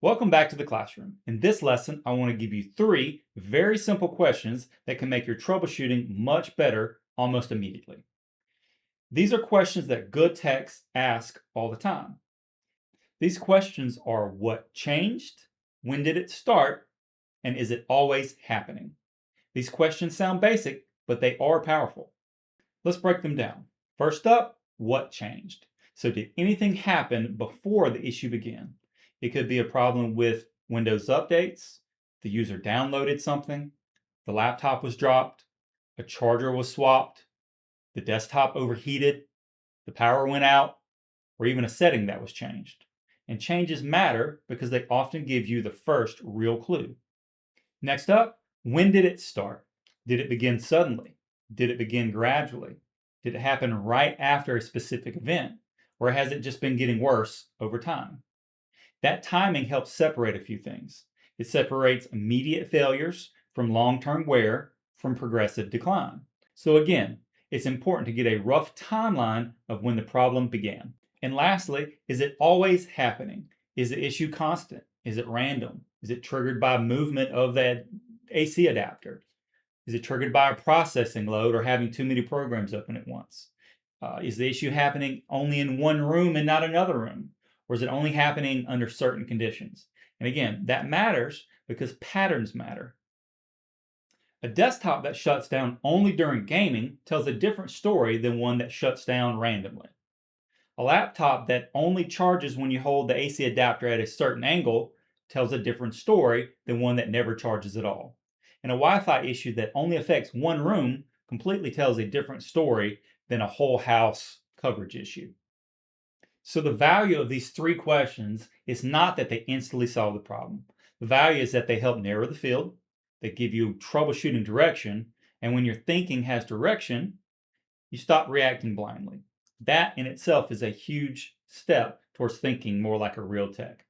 Welcome back to the classroom. In this lesson, I want to give you three very simple questions that can make your troubleshooting much better almost immediately. These are questions that good techs ask all the time. These questions are: what changed? When did it start? And is it always happening? These questions sound basic, but they are powerful. Let's break them down. First up, what changed? So did anything happen before the issue began? It could be a problem with Windows updates, the user downloaded something, the laptop was dropped, a charger was swapped, the desktop overheated, the power went out, or even a setting that was changed. And changes matter because they often give you the first real clue. Next up, when did it start? Did it begin suddenly? Did it begin gradually? Did it happen right after a specific event? Or has it just been getting worse over time? That timing helps separate a few things. It separates immediate failures from long-term wear from progressive decline. So again, it's important to get a rough timeline of when the problem began. And lastly, is it always happening? Is the issue constant? Is it random? Is it triggered by movement of that AC adapter? Is it triggered by a processing load or having too many programs open at once? Is the issue happening only in one room and not another room? Or is it only happening under certain conditions? And again, that matters because patterns matter. A desktop that shuts down only during gaming tells a different story than one that shuts down randomly. A laptop that only charges when you hold the AC adapter at a certain angle tells a different story than one that never charges at all. And a Wi-Fi issue that only affects one room completely tells a different story than a whole house coverage issue. So the value of these three questions is not that they instantly solve the problem. The value is that they help narrow the field, they give you troubleshooting direction, and when your thinking has direction, you stop reacting blindly. That in itself is a huge step towards thinking more like a real tech.